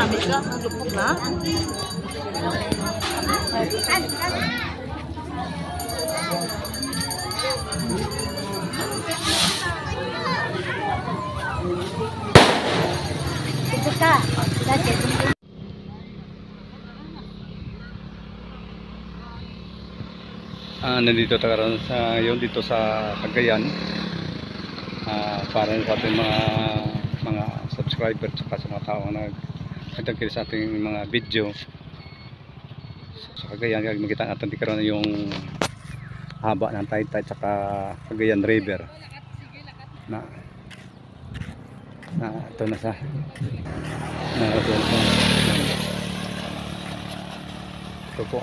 marami ka. Ang lupok na. Ikot ka. Dati. Nandito tayo sa dito sa Cagayan, para sa ating mga subscriber at sa mga tao na nagtangkil sa ating mga video sa Cagayan. Makita natin di karon yung haba ng Taytay at Cagayan River na ito na sa ito po.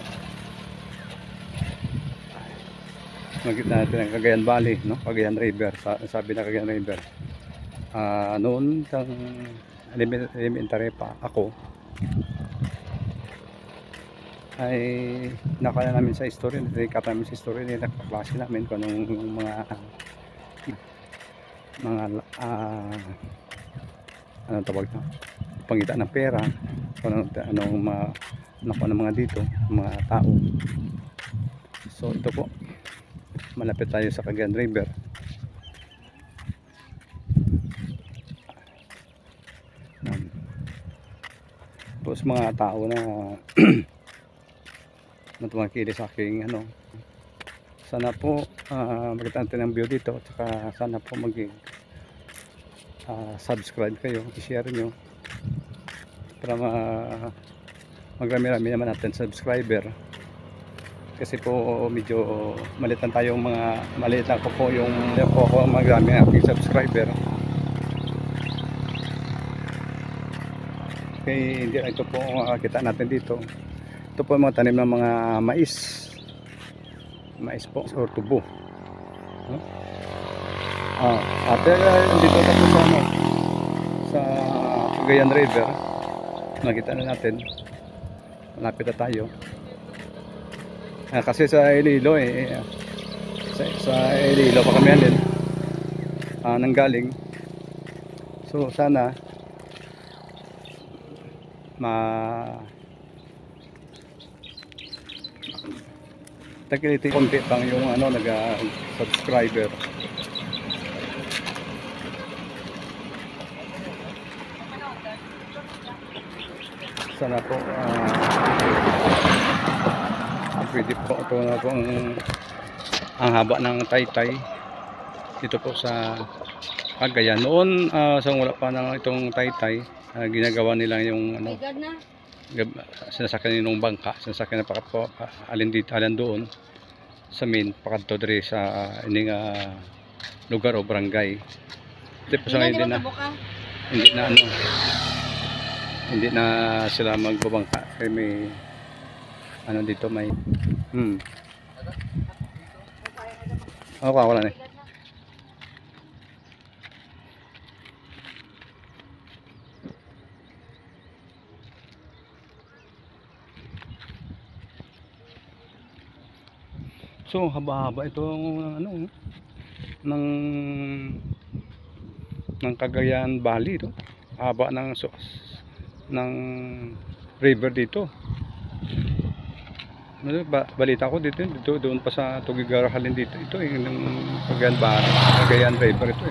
Makita natin ang Cagayan Valley, no? Cagayan River, sabi na Cagayan River. Noon sang elementary pa ako ay nakala namin sa history, nagkata namin sa history, nagkaklase namin kung anong mga anong tawag na pangita ng pera, kung anong mga dito, mga tao. So ito po, malapit tayo sa Cagayan River. Tapos mga tao na tumakili sa aking sana po makita natin ang view dito, at saka sana po subscribe kayo, i-share nyo para magrami-rami naman natin subscriber. Kasi po medyo malitan tayong malitan ko po yung magrami ng ating subscriber. Okay, hindi ito po kita natin dito. Ito po mga tanim ng mga mais po or tubo. Dito tayo sa Cagayan River. Nakita na natin, malapit na tayo. Kasi sa Iloilo sa Iloilo pa kami alin nanggaling. So sana takiliti konti pang yung subscriber. Sana po pwede po ito na po ang haba ng Taytay dito po sa Cagayan. Noon sa wala pa ng itong Taytay, ginagawa nila yung sinasakyan ng bangka, sinasakyan na alin dito, alin doon sa main pakadto diri sa ining lugar o barangay. Tipo sa hindi na sila magbabangka kay may dito may wala na. So haba-haba itong ng Cagayan Valley ito. Haba ng river dito. Balita ko dito doon pa sa Tugigarahalin dito. Ito yung Cagayan Valley, Cagayan River ito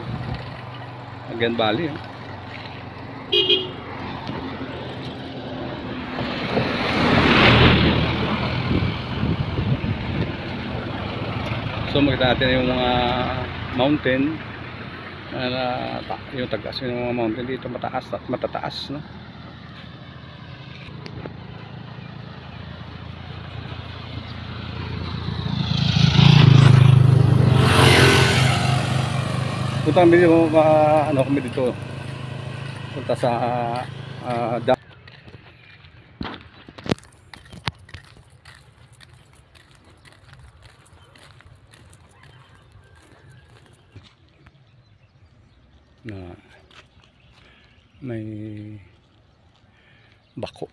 Cagayan Valley. So makita natin yung mga mountain yung tagas yung mga mountain dito, mataas at matataas, no? Punta kami dito, kami dito. Punta sa na may bako.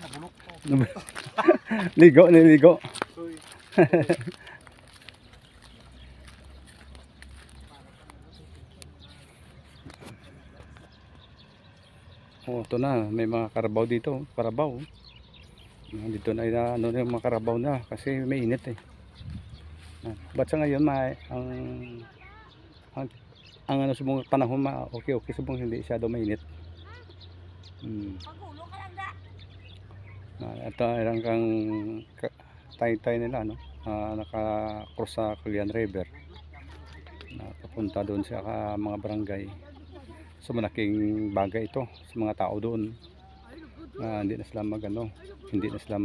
Nabulok po. Ligo, niligo. Oh, ito na, may mga karabaw dito, karabaw. Dito na ano na yung mga karabaw na kasi may init eh. Ba't sa ngayon ang, ang ano sa mga panahon okay sa mga hindi siya daw mainit. Ito ang kang tay nila no. Naka-cross sa Cagayan River. Papunta doon sa mga barangay. So malaking bagay ito sa mga tao doon. Hindi na sila hindi na sila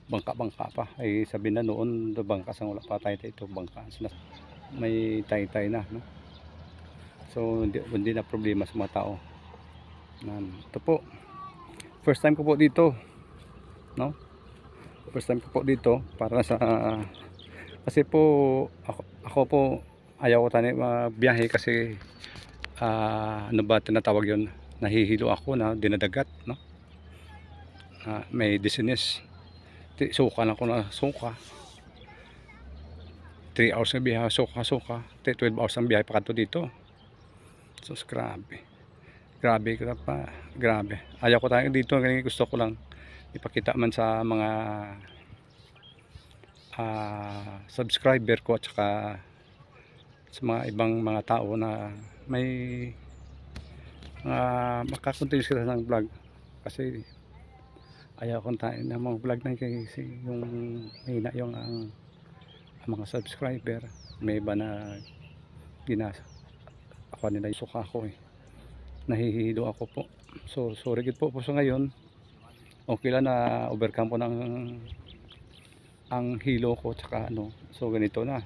bangka-bangka pa. Ay sabi na noon bangka sang wala pa tayo ito bangka sila. May tay na no. So hindi na problema sa mga tao. Ito po. First time ko po dito. No? First time ko po dito para sa kasi po ako po ayaw ko tani biyahe kasi ano ba tinatawag yon, nahihilo ako na dinadagat no. May dizziness, suka lang ako na suka 3 hours na biyahe, suka 12 hours ang biyahe pa kanto dito. So grabe ayaw ko tayo dito, gusto ko lang ipakita man sa mga subscriber ko at saka sa mga ibang mga tao na may makakontinue sila ng vlog kasi ayaw kong tayo na mga vlog na kasi yung mahina yung ang mga subscriber, may iba na ginasa ako nila yung suka ko eh, nahihilo ako po. So sorry po sa ngayon, okay lang na overcome ko ng ang hilo ko tsaka ano. So ganito na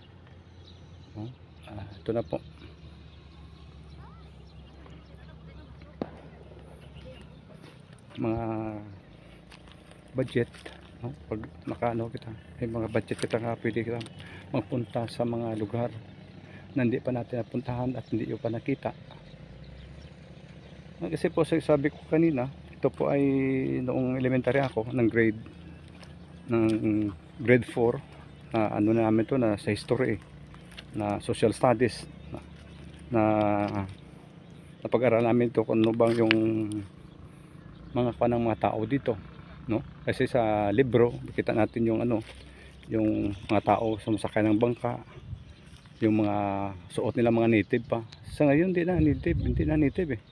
ito na po. Mga budget no? Pag nakaano kita may mga budget kita nga pwede kita magpunta sa mga lugar na hindi pa natin napuntahan at hindi pa nakita. Kasi po sabi ko kanina, ito po ay noong elementary ako ng grade 4 na ano na namin to na sa history na social studies na napag-aral namin to kung ano bang yung mga kanang mga tao dito no. Kasi sa libro kita natin yung ano yung mga tao sumasakay ng bangka, yung mga suot nila mga native pa. Sa ngayon hindi na native eh.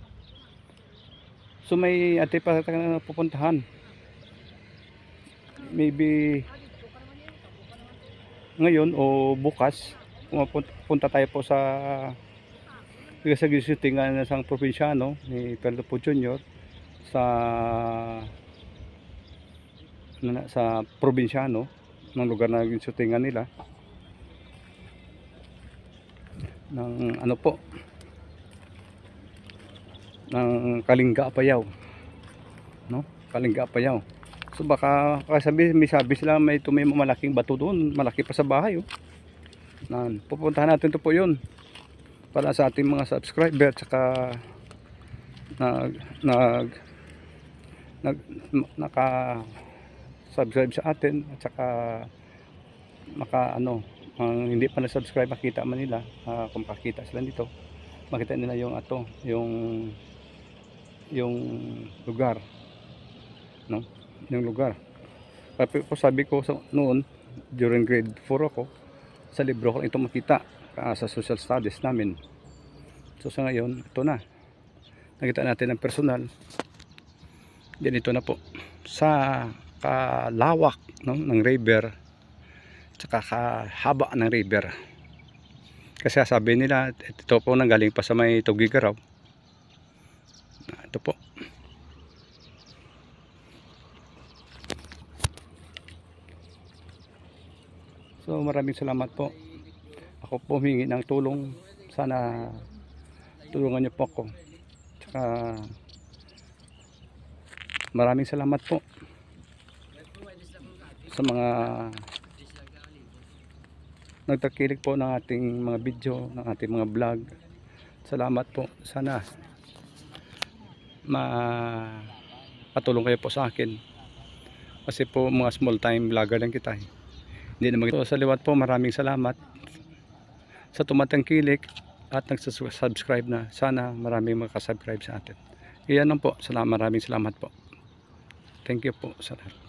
So may ate pa na pupuntahan. Maybe ngayon o bukas pupunta tayo po sa gisutingan ng isang probinsyano ni Pedro po Jr. sa probinsyano ng lugar na gisutingan nila ng ano po ng Kalinga Apayao no, Kalinga Apayao. So baka may sabi sila may malaking bato doon, malaki pa sa bahay pupuntahan natin to po yun para sa ating mga subscriber at saka naka subscribe sa atin at saka ang hindi pa na subscribe makita man nila kung makakita sila dito, makita nila yung yung lugar no, yung lugar. Sabi ko noon during grade 4 ako, sa libro ko ito makita sa social studies namin. So sa ngayon ito na nakita natin ng personal. Ganito na po sa kalawak no, ng river tsaka kahaba ng river. Kasi sabi nila ito po nanggaling pa sa may Tugigaraw. Ito po. So maraming salamat po. Ako po humingi ng tulong. Sana tulungan niyo po ako. Tsaka maraming salamat po sa mga nagtakilik po ng ating mga video, ng ating mga vlog. Salamat po. Sana patulong kayo po sa akin Kasi po mga small time vlogger lang kita eh. Hindi naman ito. Sa liwat po, maraming salamat sa tumatangkilik at nagsasubscribe na. Sana maraming makasubscribe sa atin. Iyan lang po. Maraming salamat po. Thank you po sa lahat.